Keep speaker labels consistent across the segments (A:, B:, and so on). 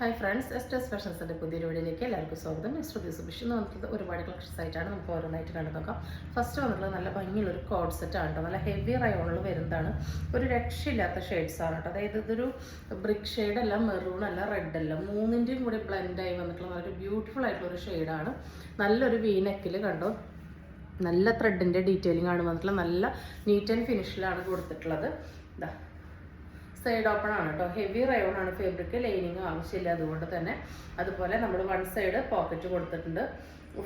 A: Hi friends, എസ്റ്റേഴ്സ് ഫാഷൻസിൻ്റെ പുതിയൊരു വീഡിയോയിലേക്ക് എല്ലാവർക്കും സ്വാഗതം. ശ്രുതി സുബിഷ് എന്ന് വന്നിട്ടുള്ളത് ഒരുപാട് കളക്ഷൻസ് ആയിട്ടാണ് നമുക്ക് ഓരോന്നായിട്ട് കണ്ടു നോക്കാം. ഫസ്റ്റ് വന്നിട്ടുള്ളത് നല്ല ഭംഗിയുള്ളൊരു കോഡ് സെറ്റ് ആണ് കേട്ടോ. നല്ല ഹെവി റയോണിൽ വരുന്നതാണ്. ഒരു രക്ഷയില്ലാത്ത ഷെയ്ഡ്സ് ആണ് കേട്ടോ. അതായത് ഇതൊരു ബ്രിക്ക് ഷെയ്ഡ് അല്ല, മെറൂൺ അല്ല, റെഡ് അല്ല, മൂന്നിൻ്റെയും കൂടി ബ്ലെൻഡായി വന്നിട്ടുള്ള നല്ലൊരു ബ്യൂട്ടിഫുൾ ആയിട്ടുള്ളൊരു ഷെയ്ഡാണ്. നല്ലൊരു വീനെക്കിൽ കണ്ടോ, നല്ല ത്രെഡിൻ്റെ ഡീറ്റെയിലിംഗ് ആണ് വന്നിട്ടുള്ളത്. നല്ല നീറ്റ് ആൻഡ് ഫിനിഷിലാണ് കൊടുത്തിട്ടുള്ളത്. ഇതാ സൈഡ് ഓപ്പൺ ആണ് കേട്ടോ. ഹെവി റയോൺ ആണ് ഫാബ്രിക്, ലൈനിങ് ആവശ്യമില്ല. അതുകൊണ്ട് തന്നെ അതുപോലെ നമ്മൾ വൺ സൈഡ് പോക്കറ്റ് കൊടുത്തിട്ടുണ്ട്.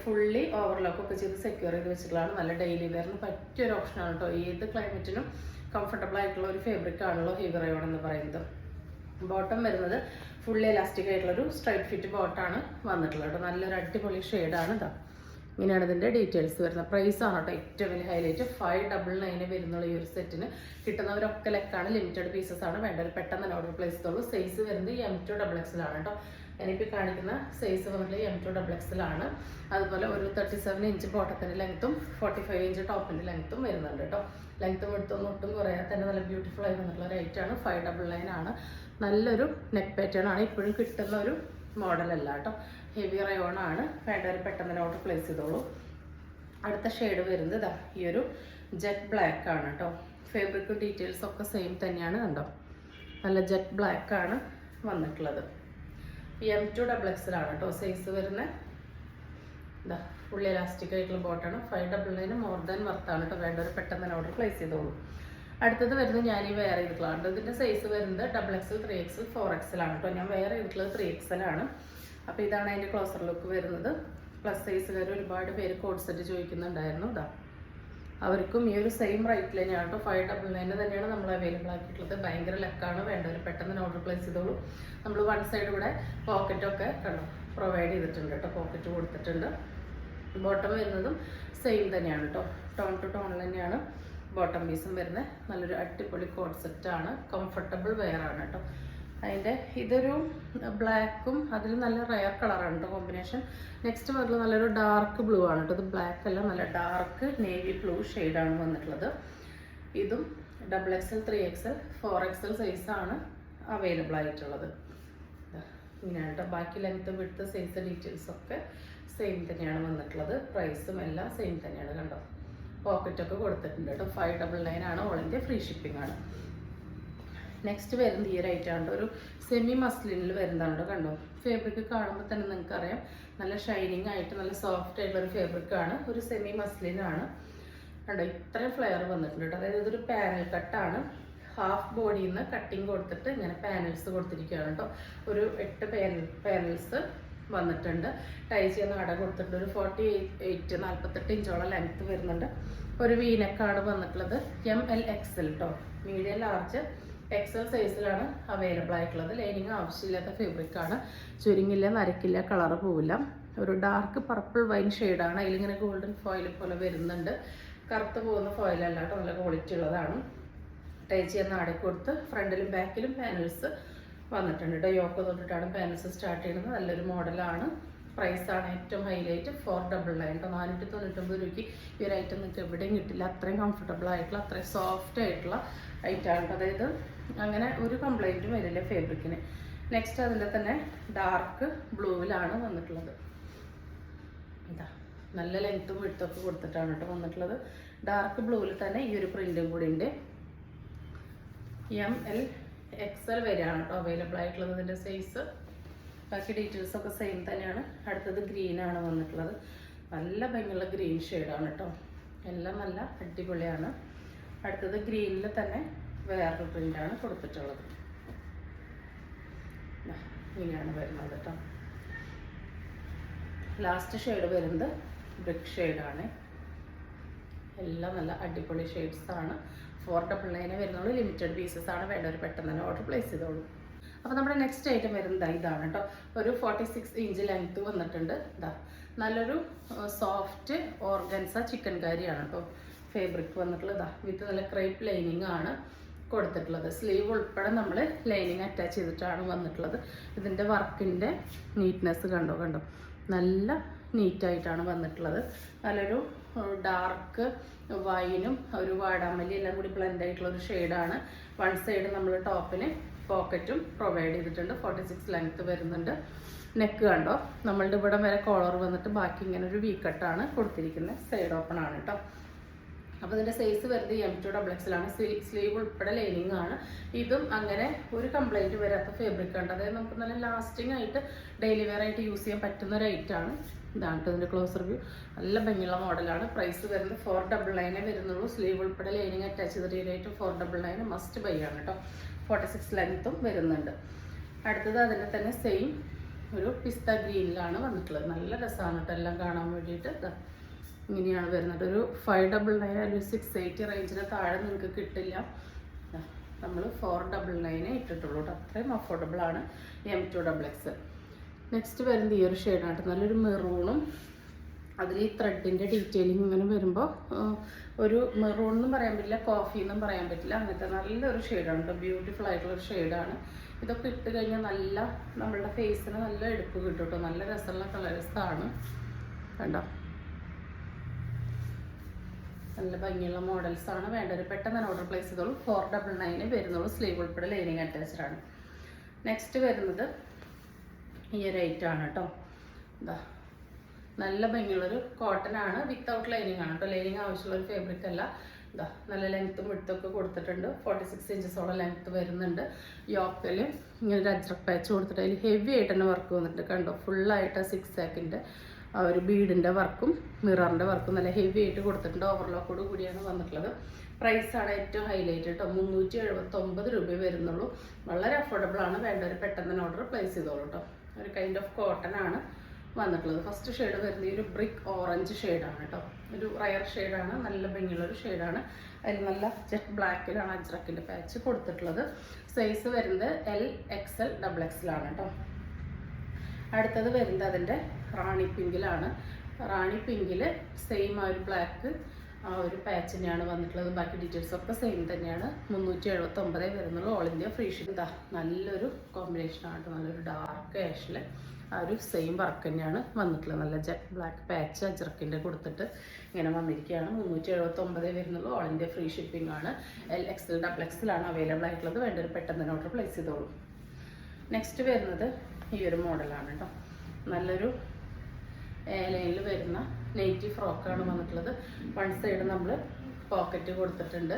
A: ഫുള്ളി ഓവർലോക്ക് ഒക്കെ ചെയ്ത് സെക്യൂർ ചെയ്ത് വെച്ചിട്ടുള്ളതാണ്. നല്ല ഡെയിലി വെയറിന് പറ്റിയൊരു ഓപ്ഷനാണ് കേട്ടോ. ഏത് ക്ലൈമറ്റിനും കംഫർട്ടബിൾ ആയിട്ടുള്ള ഒരു ഫാബ്രിക് ആണല്ലോ ഹെവി റയോൺ എന്ന് പറയുന്നത്. ബോട്ടം വരുന്നത് ഫുള്ളി എലാസ്റ്റിക് ആയിട്ടുള്ളൊരു സ്ട്രൈറ്റ് ഫിറ്റ് ബോട്ടാണ് വന്നിട്ടുള്ളത് കേട്ടോ. നല്ലൊരു അടിപൊളി ഷെയ്ഡാണ് ഇതാ. ഇങ്ങനെയാണ് ഇതിൻ്റെ ഡീറ്റെയിൽസ് വരുന്നത്. പ്രൈസാണ് കേട്ടോ ഏറ്റവും വലിയ ഹൈലൈറ്റ്. 599 വരുന്നുള്ള ഈ ഒരു സെറ്റിന്. കിട്ടുന്നവരൊക്കെ ലെക്കാണ്, ലിമിറ്റഡ് പീസസ് ആണ്. വേണ്ടവർ പെട്ടെന്ന് തന്നെ ഓർഡർ പ്ലേസ് ചെയ്തോളൂ. സൈസ് വരുന്നത് M2 XXL ആണ് കേട്ടോ. ഞാനിപ്പോൾ കാണിക്കുന്ന സൈസ് വന്നിട്ട് M2 XXL ആണ്. അതുപോലെ ഒരു 37 ഇഞ്ച് ബോട്ടത്തിൻ്റെ ലെങ്ത്തും 45 ഇഞ്ച് ടോപ്പിൻ്റെ ലെങ്ത്തും വരുന്നുണ്ട് കേട്ടോ. ലെങ്ത്തും എടുത്തൊന്നും ഒട്ടും കുറയാതെ തന്നെ നല്ല ബ്യൂട്ടിഫുൾ ആയി വന്നിട്ടുള്ള റേറ്റാണ്. 599 ആണ്. നല്ലൊരു നെക്ക് പാറ്റേൺ ആണ്. ഇപ്പോഴും കിട്ടുന്ന ഒരു മോഡലല്ല കേട്ടോ. ഹെവി റയോൺ ആണ്. വേണ്ടവർ പെട്ടെന്ന് തന്നെ ഓർഡർ പ്ലേസ് ചെയ്തോളൂ. അടുത്ത ഷെയ്ഡ് വരുന്നത് ഇതാ ഈ ഒരു ജെറ്റ് ബ്ലാക്ക് ആണ് കേട്ടോ. ഫാബ്രിക് ഡീറ്റെയിൽസ് ഒക്കെ സെയിം തന്നെയാണ് കണ്ടോ. നല്ല ജെറ്റ് ബ്ലാക്ക് ആണ് വന്നിട്ടുള്ളത്. M2 XXL ആണ് കേട്ടോ സൈസ് വരുന്നത്. ഇതാ ഫുള്ളി എലാസ്റ്റിക് ആയിട്ടുള്ള ബോട്ടാണ്. 599 മോർ ദാൻ വർത്താണ് കേട്ടോ. വേണ്ടവർ പെട്ടെന്ന് തന്നെ ഓർഡർ പ്ലേസ് ചെയ്തോളൂ. അടുത്തത് വരുന്നത് ഞാൻ ഈ വെയർ ചെയ്തിട്ടുള്ളതാണ്. ഇതിൻ്റെ സൈസ് വരുന്നത് XXL, 3XL, 4XL ആണ് കേട്ടോ. ഞാൻ വെയർ ചെയ്തിട്ടുള്ളത് 3XL ആണ്. അപ്പോൾ ഇതാണ് അതിൻ്റെ ക്ലോസർ ലുക്ക് വരുന്നത്. പ്ലസ് സൈസുകാർ ഒരുപാട് പേര് കോഡ് സെറ്റ് ചോദിക്കുന്നുണ്ടായിരുന്നു. ഇതാ അവർക്കും ഈ ഒരു സെയിം റേറ്റിൽ തന്നെയാണ് കേട്ടോ. 599 തന്നെയാണ് നമ്മൾ അവൈലബിൾ ആക്കിയിട്ടുള്ളത്. ഭയങ്കര ലക്കാണ്. വേണ്ടവർ പെട്ടെന്ന് ഓർഡർ പ്ലേസ് ചെയ്തോളൂ. നമ്മൾ വൺ സൈഡ് കൂടെ പോക്കറ്റൊക്കെ കണ്ടോ പ്രൊവൈഡ് ചെയ്തിട്ടുണ്ട് കേട്ടോ. പോക്കറ്റ് കൊടുത്തിട്ടുണ്ട്. ബോട്ടം വരുന്നതും സെയിം തന്നെയാണ് കേട്ടോ. ടോൺ ടു ടോൺ തന്നെയാണ് ബോട്ടം പീസും വരുന്നത്. നല്ലൊരു അടിപൊളി കോഡ് സെറ്റാണ്. കംഫർട്ടബിൾ വെയർ ആണ് കേട്ടോ. അതിൻ്റെ ഇതൊരു ബ്ലാക്കും അതിൽ നല്ല റയർ കളറാണ് കേട്ടോ കോമ്പിനേഷൻ. നെക്സ്റ്റ് വരുന്നത് നല്ലൊരു ഡാർക്ക് ബ്ലൂ ആണ് കേട്ടോ. ഇത് ബ്ലാക്ക് അല്ല, നല്ല ഡാർക്ക് നേവി ബ്ലൂ ഷെയ്ഡാണ് വന്നിട്ടുള്ളത്. ഇതും XXL, 3XL, 4XL സൈസാണ് അവൈലബിൾ ആയിട്ടുള്ളത്. ഇങ്ങനെയാണ് കേട്ടോ. ബാക്കി ലെങ്ത്ത്, വിഡ്ത്ത്, സൈസ് ഡീറ്റെയിൽസ് ഒക്കെ സെയിം തന്നെയാണ് വന്നിട്ടുള്ളത്. പ്രൈസും എല്ലാം സെയിം തന്നെയാണ് കണ്ടോ. പോക്കറ്റൊക്കെ കൊടുത്തിട്ടുണ്ട് കേട്ടോ. 599 ആണ്. ഓൾ ഇന്ത്യ ഫ്രീ ഷിപ്പിംഗ് ആണ്. നെക്സ്റ്റ് വരുന്നത് ഈ ഒരു ഐറ്റമാണ്. ഒരു സെമി മസ്ലിനിൽ വരുന്നതാണ് കണ്ടോ. ഫാബ്രിക് കാണുമ്പോൾ തന്നെ നിങ്ങൾക്കറിയാം നല്ല ഷൈനിങ് ആയിട്ട് നല്ല സോഫ്റ്റ് ആയിട്ടുള്ളൊരു ഫാബ്രിക്കാണ്. ഒരു സെമി മസ്ലിനാണ് കണ്ടോ. ഇത്രയും ഫ്ലെയർ വന്നിട്ടുണ്ട് കേട്ടോ. അതായത് ഇതൊരു പാനൽ കട്ടാണ്. ഹാഫ് ബോഡിയിൽ നിന്ന് കട്ടിങ് കൊടുത്തിട്ട് ഇങ്ങനെ പാനൽസ് കൊടുത്തിരിക്കുകയാണ് കേട്ടോ. ഒരു 8 പാനൽസ് വന്നിട്ടുണ്ട്. ടൈ ചെയ്യുന്ന അട കൊടുത്തിട്ടുണ്ട്. ഒരു 48 ഇഞ്ചോളം ലെങ്ത്ത് വരുന്നുണ്ട്. ഒരു വീനെക്കാണ് വന്നിട്ടുള്ളത്. ML XL കേട്ടോ. മീഡിയം, ലാർജ്, XL സൈസിലാണ് അവൈലബിൾ ആയിട്ടുള്ളത്. ലൈനിങ് ആവശ്യമില്ലാത്ത ഫാബ്രിക്കാണ്. ചുരുങ്ങില്ല, നരക്കില്ല, കളറ് പോവില്ല. ഒരു ഡാർക്ക് പർപ്പിൾ വൈൻ ഷെയ്ഡാണ്. അതിലിങ്ങനെ ഗോൾഡൻ ഫോയിൽ പോലെ വരുന്നുണ്ട്. കറുത്ത് പോകുന്ന ഫോയിലല്ല കേട്ടോ. നല്ല ക്വാളിറ്റി ഉള്ളതാണ്. ടൈ ചെയ്യുന്ന അട കൊടുത്ത് ഫ്രണ്ടിലും ബാക്കിലും പാനൽസ് വന്നിട്ടുണ്ട് കേട്ടോ. യോക്ക് തൊട്ടിട്ടാണ് പാനൽസ് സ്റ്റാർട്ട് ചെയ്യുന്നത്. നല്ലൊരു മോഡലാണ്. പ്രൈസാണ് ഏറ്റവും ഹൈലൈറ്റ്. 499 കേട്ടോ. 499 രൂപയ്ക്ക് ഈ ഒരു ഐറ്റം നിങ്ങൾക്ക് എവിടെയും കിട്ടില്ല. അത്രയും കംഫർട്ടബിൾ ആയിട്ടുള്ള, അത്രയും സോഫ്റ്റ് ആയിട്ടുള്ള ഐറ്റമാണ്. അതായത് അങ്ങനെ ഒരു കംപ്ലൈൻറ്റും വരില്ല ഫാബ്രിക്കിന്. നെക്സ്റ്റ് അതിൻ്റെ തന്നെ ഡാർക്ക് ബ്ലൂവിലാണ് വന്നിട്ടുള്ളത്. ഇതാ നല്ല ലെങ്ത്തും വിഡ്ത്തൊക്കെ കൊടുത്തിട്ടാണ് കേട്ടോ വന്നിട്ടുള്ളത്. ഡാർക്ക് ബ്ലൂവിൽ തന്നെ ഈ ഒരു പ്രിൻറ്റും കൂടി ഉണ്ട്. ML XL വരെയാണ് കേട്ടോ അവൈലബിൾ ആയിട്ടുള്ളത്. ഇതിൻ്റെ സൈസ് ബാക്കി ഡീറ്റെയിൽസ് ഒക്കെ സെയിം തന്നെയാണ്. അടുത്തത് ഗ്രീനാണ് വന്നിട്ടുള്ളത്. നല്ല ഭംഗിയുള്ള ഗ്രീൻ ഷെയ്ഡാണ് കേട്ടോ. എല്ലാം നല്ല അടിപൊളിയാണ്. അടുത്തത് ഗ്രീനിൽ തന്നെ വേറൊരു പ്രിൻ്റാണ് കൊടുത്തിട്ടുള്ളത്. ഇങ്ങനെയാണ് വരുന്നത് കേട്ടോ. ലാസ്റ്റ് ഷെയ്ഡ് വരുന്നത് ബ്രിക്ക് ഷെയ്ഡാണ്. എല്ലാം നല്ല അടിപൊളി ഷെയ്ഡ്സാണ്. 499 വരുന്നുള്ളൂ. ലിമിറ്റഡ് പീസസ് ആണ്. വേണ്ടവർ പെട്ടെന്ന് തന്നെ ഓർഡർ പ്ലേസ് ചെയ്തോളൂ. അപ്പോൾ നമ്മുടെ നെക്സ്റ്റ് ഐറ്റം വരുന്നത് ഇതാണ് കേട്ടോ. ഒരു 46 ഇഞ്ച് ലെങ്ത്ത് വന്നിട്ടുണ്ട്. ഇതാ നല്ലൊരു സോഫ്റ്റ് ഓർഗൻസ ചിക്കൻ കാരിയാണ് കേട്ടോ ഫാബ്രിക് വന്നിട്ടുള്ളത്. ഇതാ വിത്ത് നല്ല ക്രേപ്പ് ലൈനിങ് ആണ് കൊടുത്തിട്ടുള്ളത്. സ്ലീവ് ഉൾപ്പെടെ നമ്മൾ ലൈനിങ് അറ്റാച്ച് ചെയ്തിട്ടാണ് വന്നിട്ടുള്ളത്. ഇതിൻ്റെ വർക്കിൻ്റെ നീറ്റ്നെസ് കണ്ടോ. നല്ല നീറ്റായിട്ടാണ് വന്നിട്ടുള്ളത്. നല്ലൊരു ഡാർക്ക് വൈനും ഒരു വാടാമല്ലി എല്ലാം കൂടി ബ്ലെൻഡ് ആയിട്ടുള്ള ഒരു ഷെയ്ഡാണ്. വൺ സൈഡ് നമ്മൾ ടോപ്പിന് പോക്കറ്റും പ്രൊവൈഡ് ചെയ്തിട്ടുണ്ട്. 46 ലെങ്ത് വരുന്നുണ്ട്. നെക്ക് കണ്ടോ, നമ്മളുടെ ഇവിടെ വരെ കോളർ വന്നിട്ട് ബാക്കി ഇങ്ങനെ ഒരു വി കട്ടാണ് കൊടുത്തിരിക്കുന്നത്. സൈഡ് ഓപ്പൺ ആണ് കേട്ടോ. അപ്പോൾ ഇതിൻ്റെ സൈസ് വരുന്നത് M2XX ആണ്. സ്ലീവ് ഉൾപ്പെടെ ലൈനിങ് ആണ്. ഇതും അങ്ങനെ ഒരു കംപ്ലൈൻറ്റ് വരാത്ത ഫാബ്രിക് ഉണ്ട്. അതായത് നമുക്ക് നല്ല ലാസ്റ്റിംഗ് ആയിട്ട് ഡെയിലി വെയർ ആയിട്ട് യൂസ് ചെയ്യാൻ പറ്റുന്ന ഒരു ഐറ്റമാണ്. ഇതാണ് ഇതിൻ്റെ ക്ലോസ് റിവ്യൂ. നല്ല ഭംഗിയുള്ള മോഡലാണ്. പ്രൈസ് വരുന്നത് 499 വരുന്നുള്ളൂ. സ്ലീവ് ഉൾപ്പെടെ ലൈനിങ് അറ്റാച്ച് ചെയ്ത് റേറ്റ് 499 മസ്റ്റ് ബൈ ആണ് കേട്ടോ. 46 ലെങ്ത്തും വരുന്നുണ്ട്. അടുത്തത് അതിൻ്റെ തന്നെ സെയിം ഒരു പിസ്ത ഗ്രീനിലാണ് വന്നിട്ടുള്ളത്. നല്ല രസമാണ് കേട്ടോ എല്ലാം കാണാൻ വേണ്ടിയിട്ട്. ഇങ്ങനെയാണ് വരുന്നത്. ഒരു 599 അല്ലെങ്കിൽ 680 റേഞ്ചിന് താഴെ നിങ്ങൾക്ക് കിട്ടില്ല. നമ്മൾ 499 ഇട്ടിട്ടുള്ളൂ കേട്ടോ. അത്രയും അഫോർഡബിൾ ആണ് M2XX. നെക്സ്റ്റ് വരുന്നത് ഈ ഒരു ഷെയ്ഡാണ്. നല്ലൊരു മെറൂണും അതിൽ ഈ ത്രെഡിൻ്റെ ഡീറ്റെയിലിംഗ് ഇങ്ങനെ വരുമ്പോൾ ഒരു മെറൂൺ എന്നും പറയാൻ പറ്റില്ല, കോഫി എന്നും പറയാൻ പറ്റില്ല, അങ്ങനത്തെ നല്ലൊരു ഷെയ്ഡാണ് കേട്ടോ. ബ്യൂട്ടിഫുൾ ആയിട്ടുള്ളൊരു ഷെയ്ഡാണ്. ഇതൊക്കെ ഇട്ട് കഴിഞ്ഞാൽ നല്ല നമ്മളുടെ ഫേസിന് നല്ല എടുപ്പ് കിട്ടും കേട്ടോ. നല്ല രസമുള്ള കളേഴ്സാണ് കണ്ടോ. നല്ല ഭംഗിയുള്ള മോഡൽസാണ്. വേണ്ടവർ പെട്ടെന്ന് തന്നെ ഓർഡർ പ്ലേസ് ചെയ്തോളൂ. 499 വരുന്നുള്ളൂ. സ്ലീവ് ഉൾപ്പെടെ ലൈനിങ് അറ്റാച്ച്ഡ് ആണ്. നെക്സ്റ്റ് വരുന്നത് ഈ ഒരു ഐറ്റാണ് കേട്ടോ. എന്താ നല്ല ഭംഗിയുള്ളൊരു കോട്ടൺ ആണ്. വിത്തൗട്ട് ലൈനിങ് ആണ് കേട്ടോ. ലൈനിങ് ആവശ്യമുള്ള ഒരു ഫാബ്രിക് അല്ല. ഇതാ നല്ല ലെങ്ത്തും വിഡ്ത്തൊക്കെ കൊടുത്തിട്ടുണ്ട്. 46 ഇഞ്ചസോളം ലെങ്ത്ത് വരുന്നുണ്ട്. യോക്കിൽ ഇങ്ങനെ ഒരു അജ്രക് പാച്ച് കൊടുത്തിട്ട് അതിൽ ഹെവി ആയിട്ട് തന്നെ വർക്ക് വന്നിട്ടുണ്ട് കണ്ടോ. ഫുള്ളായിട്ട് 6 സാക്കിൻ്റെ ആ ഒരു ബീഡിൻ്റെ വർക്കും മിററിൻ്റെ വർക്കും നല്ല ഹെവി ആയിട്ട് കൊടുത്തിട്ടുണ്ട്. ഓവർലോക്കോട് കൂടിയാണ് വന്നിട്ടുള്ളത്. പ്രൈസാണ് ഏറ്റവും ഹൈലൈറ്റ് കേട്ടോ. 379 രൂപ വരുന്നുള്ളൂ. വളരെ അഫോർഡബിൾ ആണ്. വേണ്ടവർ പെട്ടെന്ന് തന്നെ ഓർഡർ പ്ലേസ് ചെയ്തോളൂ കേട്ടോ. ഒരു കൈൻഡ് ഓഫ് കോട്ടൺ ആണ് വന്നിട്ടുള്ളത്. ഫസ്റ്റ് ഷെയ്ഡ് വരുന്നത് ഒരു ബ്രിക്ക് ഓറഞ്ച് ഷെയ്ഡാണ് കേട്ടോ. ഒരു റയർ ഷെയ്ഡാണ്. നല്ല ഭംഗിയുള്ളൊരു ഷെയ്ഡാണ്. അതിൽ നല്ല ജെറ്റ് ബ്ലാക്കിലാണ് അജ്രക്കിൻ്റെ പാച്ച് കൊടുത്തിട്ടുള്ളത്. സൈസ് വരുന്നത് LXL XXL ആണ് കേട്ടോ. അടുത്തത് വരുന്നത് അതിൻ്റെ റാണി പിങ്കിലാണ്. റാണി പിങ്കിൽ സെയിം ആ ഒരു ബ്ലാക്ക് ആ ഒരു പാച്ച് തന്നെയാണ് വന്നിട്ടുള്ളത്. ബാക്കി ഡീറ്റെയിൽസ് ഒക്കെ സെയിം തന്നെയാണ്. 379 വരുന്നുള്ളൂ. All India free shipping. ഇതാ നല്ലൊരു കോമ്പിനേഷനാണ് കേട്ടോ. നല്ലൊരു ഡാർക്ക് ആഷിൽ ആ ഒരു സെയിം വർക്ക് തന്നെയാണ് വന്നിട്ടുള്ളത്. നല്ല ജെറ്റ് ബ്ലാക്ക് പാച്ച് അജ്രക്കിൻ്റെ കൊടുത്തിട്ട് ഇങ്ങനെ വന്നിരിക്കുകയാണ്. 379 വരുന്നുള്ളൂ. ഓൾ ഇന്ത്യ ഫ്രീ ഷിപ്പിംഗ് ആണ്. LXL XXL ആണ് അവൈലബിൾ ആയിട്ടുള്ളത്. വേണ്ടൊരു പെട്ടെന്ന് തന്നെ ഓർഡർ പ്ലേസ് ചെയ്തോളൂ. നെക്സ്റ്റ് വരുന്നത് ഈ ഒരു മോഡലാണ് കേട്ടോ. നല്ലൊരു ലൈനിൽ വരുന്ന നെയ്റ്റി ഫ്രോക്കാണ് വന്നിട്ടുള്ളത്. വൺ സൈഡ് നമ്മൾ പോക്കറ്റ് കൊടുത്തിട്ടുണ്ട്.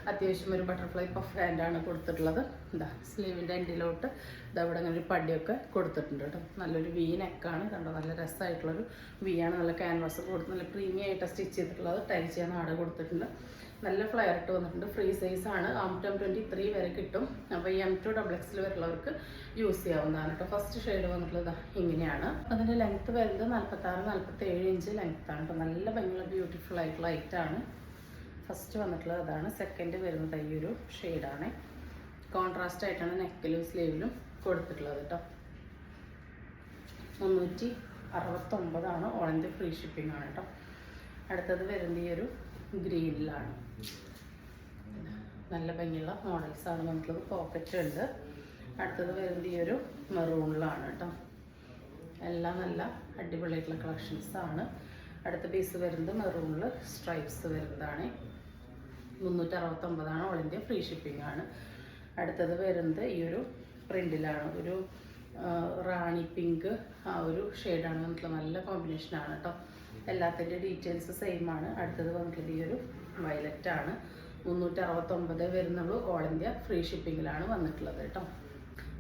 A: അത്യാവശ്യം ഒരു ബട്ടർഫ്ലൈ പഫ് ഹാൻഡാണ് കൊടുത്തിട്ടുള്ളത്. എന്താ സ്ലീവിൻ്റെ എൻഡിലോട്ട് ഇതവിടെ അങ്ങനെ ഒരു പടിയൊക്കെ കൊടുത്തിട്ടുണ്ട് കേട്ടോ. നല്ലൊരു വി നെക്കാണ് കണ്ടോ. നല്ല രസമായിട്ടുള്ളൊരു വി ആണ്. നല്ല ക്യാൻവാസ് കൊടുത്ത് നല്ല പ്രീമിയം ആയിട്ട് സ്റ്റിച്ച് ചെയ്തിട്ടുള്ളത്. ടൈൽ ചെയ്യാൻ ആടെ കൊടുത്തിട്ടുണ്ട്. നല്ല ഫ്ലെയർ ഇട്ട് വന്നിട്ടുണ്ട്. ഫ്രീ സൈസ് ആണ്. M23 വരെ കിട്ടും. അപ്പോൾ ഈ M2XX വരുന്നവർക്ക് യൂസ് ചെയ്യാവുന്നതാണ് കേട്ടോ. ഫസ്റ്റ് ഷെയ്ഡ് വന്നിട്ടുള്ളത് ഇങ്ങനെയാണ്. അതിൻ്റെ ലെങ്ത്ത് വരുന്നത് 46-47 ഇഞ്ച് ലെങ്ത്താണ് കേട്ടോ. നല്ല ഭംഗിയുള്ള ബ്യൂട്ടിഫുൾ ആയിട്ടുള്ള ഐറ്റാണ്. ഫസ്റ്റ് വന്നിട്ടുള്ളത് അതാണ്. സെക്കൻഡ് വരുന്നത് ഈ ഒരു ഷെയ്ഡാണ്. കോൺട്രാസ്റ്റ് ആയിട്ടാണ് നെക്കിലും സ്ലീവിലും കൊടുത്തിട്ടുള്ളത് കേട്ടോ. 369 ഓൾ ഇന്ത്യ ഫ്രീ ഷിപ്പിംഗ് ആണ് കേട്ടോ. അടുത്തത് വരുന്നത് ഈ ഒരു ഗ്രീനിലാണ്. നല്ല ഭംഗിയുള്ള മോഡൽസാണ് വന്നിട്ടുള്ളത്. പോക്കറ്റ് ഉണ്ട്. അടുത്തത് വരുന്നത് ഈ ഒരു മെറൂണിലാണ് കേട്ടോ. എല്ലാം നല്ല അടിപൊളിയായിട്ടുള്ള കളക്ഷൻസാണ്. അടുത്ത പീസ് വരുന്നത് മെറൂണിൽ സ്ട്രൈപ്സ് വരുന്നതാണ്. 369 ഓൾ ഇന്ത്യ ഫ്രീ ഷിപ്പിംഗ് ആണ്. അടുത്തത് വരുന്നത് ഈ ഒരു പ്രിൻറ്റിലാണ്. ഒരു റാണി പിങ്ക് ആ ഒരു ഷെയ്ഡാണ് വന്നിട്ടുള്ളത്. നല്ല കോമ്പിനേഷനാണ് കേട്ടോ. എല്ലാത്തിൻ്റെ ഡീറ്റെയിൽസ് സെയിം ആണ്. അടുത്തത് വന്നിട്ടുള്ളത് ഈ ഒരു വയലറ്റ് ആണ്. 369 വരുന്നുള്ളൂ. ഓൾ ഇന്ത്യ ഫ്രീ ഷിപ്പിങ്ങിലാണ് വന്നിട്ടുള്ളത് കേട്ടോ.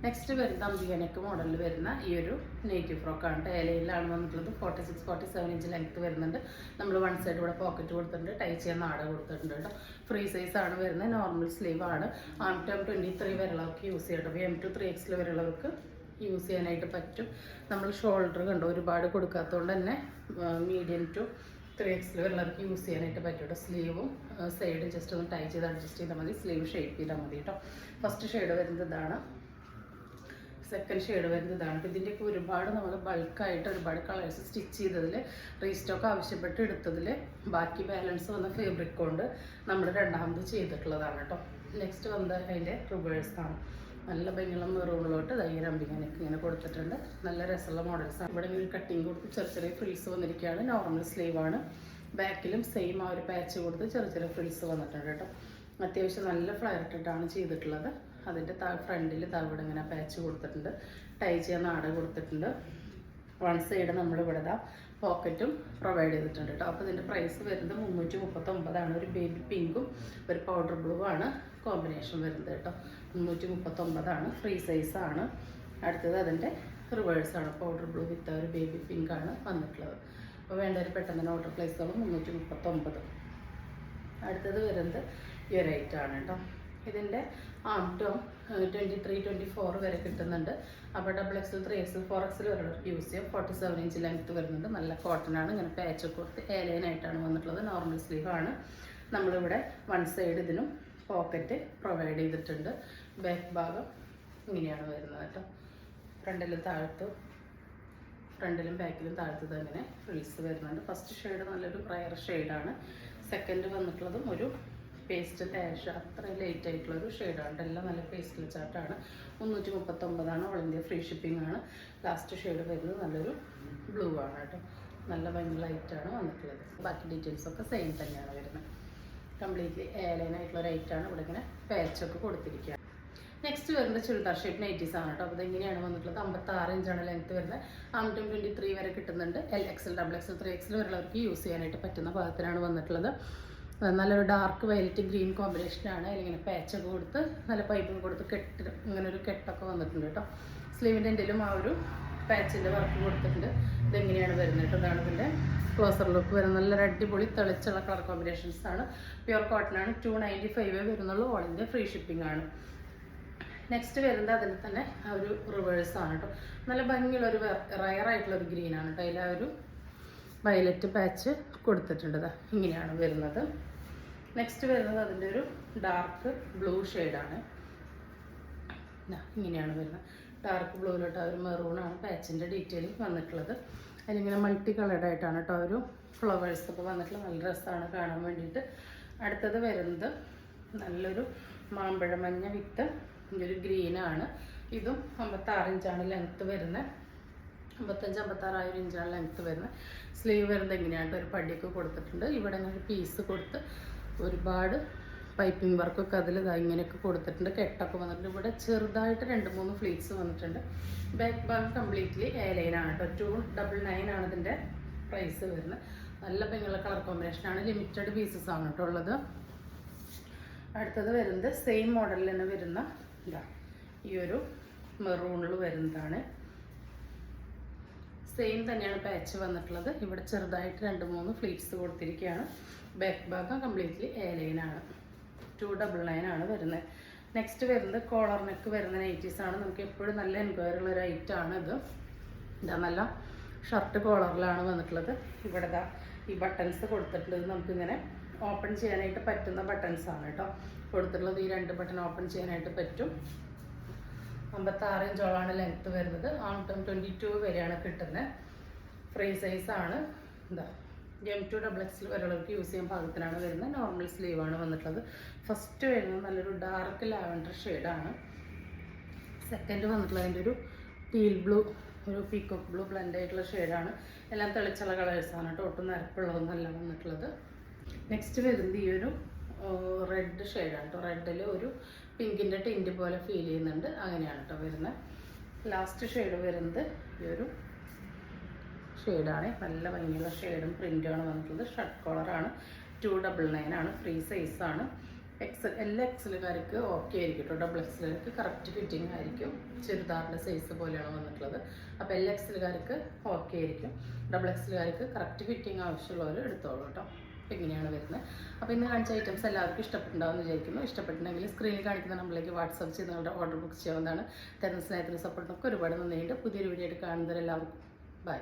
A: നെക്സ്റ്റ് വരുന്നത് അംബികനക്ക് മോഡലിൽ വരുന്ന ഈ ഒരു നെയ്റ്റീവ് ഫ്രോക്കാണ്. ടൈലയിലാണ് വന്നിട്ടുള്ളത്. 46-47 ഇഞ്ച് ലെങ്ത്ത് വരുന്നുണ്ട്. നമ്മൾ വൺ സൈഡ് ഇവിടെ പോക്കറ്റ് കൊടുത്തിട്ടുണ്ട്. ടൈ ചെയ്യാൻ നാട കൊടുത്തിട്ടുണ്ട് കേട്ടോ. ഫ്രീ സൈസ് ആണ് വരുന്നത്. നോർമൽ സ്ലീവ് ആണ്. M23 വരെയുള്ളവർക്ക് യൂസ് ചെയ്യട്ടോ. M2-3XL വരെയുള്ളവർക്ക് യൂസ് ചെയ്യാനായിട്ട് പറ്റും. നമ്മൾ ഷോൾഡർ കണ്ടോ ഒരുപാട് കൊടുക്കാത്തതുകൊണ്ട് തന്നെ മീഡിയം ടു 3XL വരെയുള്ളവർക്ക് യൂസ് ചെയ്യാനായിട്ട് പറ്റും കേട്ടോ. സ്ലീവും സൈഡ് ജസ്റ്റ് ഒന്ന് ടൈ ചെയ്ത് അഡ്ജസ്റ്റ് ചെയ്താൽ മതി. സ്ലീവ് ഷേപ്പ് ചെയ്താൽ മതി കേട്ടോ. ഫസ്റ്റ് ഷെയ്ഡ് വരുന്നത് ഇതാണ്. സെക്കൻഡ് ഷെയ്ഡ് വരുന്നത് ഇതാണ്. അപ്പോൾ ഇതിൻ്റെയൊക്കെ ഒരുപാട് നമ്മൾ ബൾക്കായിട്ട് ഒരുപാട് കളേഴ്സ് സ്റ്റിച്ച് ചെയ്തതിൽ റീസ്റ്റോക്ക് ആവശ്യപ്പെട്ട് എടുത്തതിൽ ബാക്കി ബാലൻസ് വന്ന ഫാബ്രിക് കൊണ്ട് നമ്മൾ രണ്ടാമത് ചെയ്തിട്ടുള്ളതാണ് കേട്ടോ. നെക്സ്റ്റ് വന്നത് അതിൻ്റെ റിവേഴ്സാണ്. നല്ല ഭംഗിയുള്ള മെറൂണിലോട്ട് തയ്യൽ അമ്പിങ്ങനൊക്കെ ഇങ്ങനെ കൊടുത്തിട്ടുണ്ട്. നല്ല രസമുള്ള മോഡൽസാണ്. ഇവിടെ ഒരു കട്ടിങ് കൊടുത്ത് ചെറിയ ചെറിയ ഫ്രിൽസ് വന്നിരിക്കുകയാണ്. നോർമൽ സ്ലീവാണ്. ബാക്കിലും സെയിം ആ ഒരു പാച്ച് കൊടുത്ത് ചെറിയ ചെറിയ ഫ്രിൽസ് വന്നിട്ടുണ്ട് കേട്ടോ. അത്യാവശ്യം നല്ല ഫ്ലയർ ഇട്ടിട്ടാണ് ചെയ്തിട്ടുള്ളത്. അതിൻ്റെ ഫ്രണ്ടിൽ ഇവിടെ ഇങ്ങനെ പാച്ച് കൊടുത്തിട്ടുണ്ട്, ടൈ ചെയ്യാൻ നാട കൊടുത്തിട്ടുണ്ട്. വൺ സൈഡ് നമ്മളിവിടെ പോക്കറ്റും പ്രൊവൈഡ് ചെയ്തിട്ടുണ്ട് കേട്ടോ. അപ്പോൾ ഇതിൻ്റെ പ്രൈസ് വരുന്നത് 339 ഒരു ബേബി പിങ്കും ഒരു പൗഡർ ബ്ലൂ ആണ് കോമ്പിനേഷൻ വരുന്നത് കേട്ടോ. 339 ഫ്രീ സൈസാണ്. അടുത്തത് അതിൻ്റെ റിവേഴ്സാണ്, പൗഡർ ബ്ലൂ വിത്ത് ഒരു ബേബി പിങ്ക് ആണ് വന്നിട്ടുള്ളത്. അപ്പോൾ വേണ്ടവർ പെട്ടെന്ന് തന്നെ ഓർഡർ പ്ലേസ് ചെയ്തോളും. 339. അടുത്തത് വരുന്നത് ഈ ഒരു ഐറ്റാണ് കേട്ടോ. ഇതിൻ്റെ ആംറ്റോം 23-24 വരെ കിട്ടുന്നുണ്ട്. അപ്പോൾ XXL 3XL 4XL വരെ യൂസ് ചെയ്യാം. 47 ഇഞ്ച് ലെങ്ത്ത് വരുന്നുണ്ട്. നല്ല കോട്ടൺ ആണ്. ഇങ്ങനെ പാച്ച് കൊടുത്ത് ഏലൈനായിട്ടാണ് വന്നിട്ടുള്ളത്. നോർമൽ സ്ലീവ് ആണ്. നമ്മളിവിടെ വൺ സൈഡ് ഇതിനും പോക്കറ്റ് പ്രൊവൈഡ് ചെയ്തിട്ടുണ്ട്. ബാക്ക് ഭാഗം ഇങ്ങനെയാണ് വരുന്നത് കേട്ടോ. ഫ്രണ്ടിലും ബാക്കിലും താഴത്തത് അങ്ങനെ ഫ്രിൽസ് വരുന്നുണ്ട്. ഫസ്റ്റ് ഷെയ്ഡ് നല്ലൊരു റയർ ഷെയ്ഡാണ്. സെക്കൻഡ് വന്നിട്ടുള്ളതും ഒരു പേസ്റ്റൽ ആഷ്, അത്ര ലൈറ്റ് ആയിട്ടുള്ളൊരു ഷെയ്ഡാണ്. എല്ലാം നല്ല പേസ്റ്റൽ ചാർട്ടാണ്. 339 ഓൾ ഇന്ത്യ ഫ്രീ ഷിപ്പിംഗ് ആണ്. ലാസ്റ്റ് ഷെയ്ഡ് വരുന്നത് നല്ലൊരു ബ്ലൂ ആണ് കേട്ടോ. നല്ല ഭയങ്കര ലൈറ്റാണ് വന്നിട്ടുള്ളത്. ബാക്കി ഡീറ്റെയിൽസൊക്കെ സെയിം തന്നെയാണ് വരുന്നത്. കംപ്ലീറ്റ്ലി ഏലൈനായിട്ടുള്ള ഒരു ഐറ്റാണ്. ഇവിടെ ഇങ്ങനെ പാച്ചൊക്കെ കൊടുത്തിരിക്കുക. നെക്സ്റ്റ് വരുന്നത് ചുരിദാർ ഷേപ്പ് നൈറ്റീസ് ആണ് കേട്ടോ. അപ്പോൾ ഇതെങ്ങനെയാണ് വന്നിട്ടുള്ളത്? 56 ഇഞ്ചാണ് ലെങ്ത്ത് വരുന്നത്. ആംറ്റം 23 വരെ കിട്ടുന്നുണ്ട്. LXL, XXL 3XL വരെയുള്ളവർക്ക് യൂസ് ചെയ്യാനായിട്ട് പറ്റുന്ന ഭാഗത്തിനാണ് വന്നിട്ടുള്ളത്. നല്ലൊരു ഡാർക്ക് വയലറ്റ് ഗ്രീൻ കോമ്പിനേഷനാണ്. അതിലിങ്ങനെ പാച്ചൊക്കെ കൊടുത്ത് നല്ല പൈപ്പിങ് കൊടുത്ത് ഇങ്ങനെ ഒരു കെട്ടൊക്കെ വന്നിട്ടുണ്ട് കേട്ടോ. സ്ലീവിൻ്റെ എന്തെങ്കിലും ആ ഒരു പാച്ചിൻ്റെ വർക്ക് കൊടുത്തിട്ടുണ്ട്. ഇതെങ്ങനെയാണ് വരുന്നത് കേട്ടോ. അതാണ് ഇതിൻ്റെ ക്ലോസർ ലുക്ക് വരുന്നത്. നല്ലൊരു അടിപൊളി തെളിച്ചുള്ള കളർ കോമ്പിനേഷൻസ് ആണ്. പ്യുവർ കോട്ടൺ ആണ്. 295 വരുന്നുള്ളൂ. ഓൾ ഇന്ത്യ ഫ്രീ ഷിപ്പിംഗ് ആണ്. നെക്സ്റ്റ് വരുന്നത് അതിൽ തന്നെ ആ ഒരു റിവേഴ്സാണ് കേട്ടോ. നല്ല ഭംഗിയുള്ള ഒരു റയറായിട്ടുള്ളൊരു ഗ്രീനാണ് കേട്ടോ. അതിൽ ആ ഒരു വയലറ്റ് പാച്ച് കൊടുത്തിട്ടുണ്ട്. ഇങ്ങനെയാണ് വരുന്നത്. നെക്സ്റ്റ് വരുന്നത് അതിൻ്റെ ഒരു ഡാർക്ക് ബ്ലൂ ഷെയ്ഡാണ്. ഇങ്ങനെയാണ് വരുന്നത്. ഡാർക്ക് ബ്ലൂയിലോട്ട് ആ ഒരു മെറൂണാണ് പാച്ചിൻ്റെ ഡീറ്റെയിലിംഗ് വന്നിട്ടുള്ളത്. അതിലിങ്ങനെ മൾട്ടി കളേർഡ് ആയിട്ടാണ് കേട്ടോ ഒരു ഫ്ലവേഴ്സൊക്കെ വന്നിട്ടുള്ള. നല്ല രസമാണ് കാണാൻ വേണ്ടിയിട്ട്. അടുത്തത് വരുന്നത് നല്ലൊരു മാമ്പഴ മഞ്ഞ വിത്ത് ഒരു ഗ്രീനാണ്. ഇതും 56 ഇഞ്ചാണ് ലെങ്ത്ത് വരുന്നത്. 55-56 ഇഞ്ചാണ് ലെങ്ത്ത് വരുന്നത്. സ്ലീവ് വരുന്നത് എങ്ങനെയാണ് ഒരു പടിയൊക്കെ കൊടുത്തിട്ടുണ്ട്. ഇവിടെ ഒരു പീസ് കൊടുത്ത് ഒരുപാട് പൈപ്പിംഗ് വർക്കൊക്കെ അതിൽ ഇങ്ങനെയൊക്കെ കൊടുത്തിട്ടുണ്ട്. കെട്ടൊക്കെ വന്നിട്ടുണ്ട്. ഇവിടെ ചെറുതായിട്ട് 2-3 ഫ്ലീറ്റ്സ് വന്നിട്ടുണ്ട്. ബാക്ക് ഭാഗം കംപ്ലീറ്റ്ലി ലൈനാണ് കേട്ടോ. 299 ആണ് ഇതിൻ്റെ പ്രൈസ് വരുന്നത്. നല്ല ഭംഗിയുള്ള കളർ കോമ്പിനേഷനാണ്. ലിമിറ്റഡ് പീസസ് ആണ് കേട്ടോ ഉള്ളത്. അടുത്തത് വരുന്നത് സെയിം മോഡലിൽ തന്നെ വരുന്ന ഈ ഒരു മെറൂണിൽ വരുന്നതാണ്. സെയിം തന്നെയാണ് പാച്ച് വന്നിട്ടുള്ളത്. ഇവിടെ ചെറുതായിട്ട് 2-3 ഫ്ലീറ്റ്സ് കൊടുത്തിരിക്കുകയാണ്. ബാക്ക് ഭാഗം കംപ്ലീറ്റ്ലി ലൈനാണ്. 299 ആണ് വരുന്നത്. നെക്സ്റ്റ് വരുന്നത് കോളർ നെക്ക് വരുന്ന നൈറ്റീസ് ആണ്. നമുക്ക് എപ്പോഴും നല്ല എൻക്വയറി ഉള്ള ഒരു ഐറ്റമാണ് ഇത്. നല്ല ഷർട്ട് കോളറിലാണ് വന്നിട്ടുള്ളത്. ഇവിടെ ഈ ബട്ടൺസ് കൊടുത്തിട്ടുള്ളത് നമുക്കിങ്ങനെ ഓപ്പൺ ചെയ്യാനായിട്ട് പറ്റുന്ന ബട്ടൺസ് ആണ് കേട്ടോ കൊടുത്തിട്ടുള്ളത്. ഈ 2 ബട്ടൺ ഓപ്പൺ ചെയ്യാനായിട്ട് പറ്റും. 56 ഇഞ്ചോളാണ് ലെങ്ത്ത് വരുന്നത്. ആംറ്റം 22 വരെയാണ് കിട്ടുന്നത്. ഫ്രീ സൈസാണ്. M2 XXL വരെയുള്ളവർക്ക് യൂസ് ചെയ്യാൻ പാകത്തിനാണ് വരുന്നത്. നോർമൽ സ്ലീവാണ് വന്നിട്ടുള്ളത്. ഫസ്റ്റ് വരുന്നത് നല്ലൊരു ഡാർക്ക് ലാവൻഡർ ഷെയ്ഡാണ്. സെക്കൻഡ് വന്നിട്ടുള്ളത് അതിൻ്റെ ഒരു ടീൽ ബ്ലൂ, ഒരു പീക്കോക്ക് ബ്ലൂ ബ്ലെൻഡ് ആയിട്ടുള്ള ഷെയ്ഡാണ്. എല്ലാം തെളിച്ചുള്ള കളേഴ്സാണ് കേട്ടോ. ഒട്ടും നിരപ്പുള്ളതൊന്നല്ല വന്നിട്ടുള്ളത്. നെക്സ്റ്റ് വരുന്നത് ഈ ഒരു റെഡ് ഷെയ്ഡാണ് കേട്ടോ. റെഡിൽ ഒരു പിങ്കിൻ്റെ ടിൻറ്റ് പോലെ ഫീൽ ചെയ്യുന്നുണ്ട്. അങ്ങനെയാണ് കേട്ടോ വരുന്നത്. ലാസ്റ്റ് ഷെയ്ഡ് വരുന്നത് ഈ ഒരു ഷെയ്ഡാണ്. നല്ല ഭംഗിയുള്ള ഷെയ്ഡും പ്രിൻ്റുമാണ് വന്നിട്ടുള്ളത്. ഷർട്ട് കോളറാണ്. 299 ആണ്. ഫ്രീ സൈസാണ്. എല്ലാ എക്സലുകാർക്ക് ഓക്കെ ആയിരിക്കും കേട്ടോ. XXLകാർക്ക് കറക്റ്റ് ഫിറ്റിംഗ് ആയിരിക്കും. ചുരിദാറിൻ്റെ സൈസ് പോലെയാണ് വന്നിട്ടുള്ളത്. അപ്പോൾ എല്ലാ എക്സലുകാർക്ക് ഓക്കെ ആയിരിക്കും. XXLകാർക്ക് കറക്റ്റ് ഫിറ്റിംഗ് ആവശ്യമുള്ളവർ എടുത്തോളൂ കേട്ടോ. അപ്പോൾ ഇങ്ങനെയാണ് വരുന്നത്. അപ്പോൾ ഇന്ന് കാണിച്ച ഐറ്റംസ് എല്ലാവർക്കും ഇഷ്ടപ്പെട്ടുണ്ടാവുമെന്ന് വിചാരിക്കുന്നു. ഇഷ്ടപ്പെട്ടിട്ടുണ്ടെങ്കിൽ സ്ക്രീനിൽ കാണിക്കുന്ന നമ്പറിലേക്ക് വാട്സപ്പ് ചെയ്ത് നിങ്ങളുടെ ഓർഡർ ബുക്ക് ചെയ്യാവുന്നതാണ്. തരുന്ന സ്നേഹത്തിന് സപ്പോർട്ടിനൊക്കെ ഒരുപാട് നന്ദിയുണ്ട്. പുതിയൊരു വീഡിയോ ആയിട്ട് കാണുന്നവരെല്ലാവർക്കും ബൈ.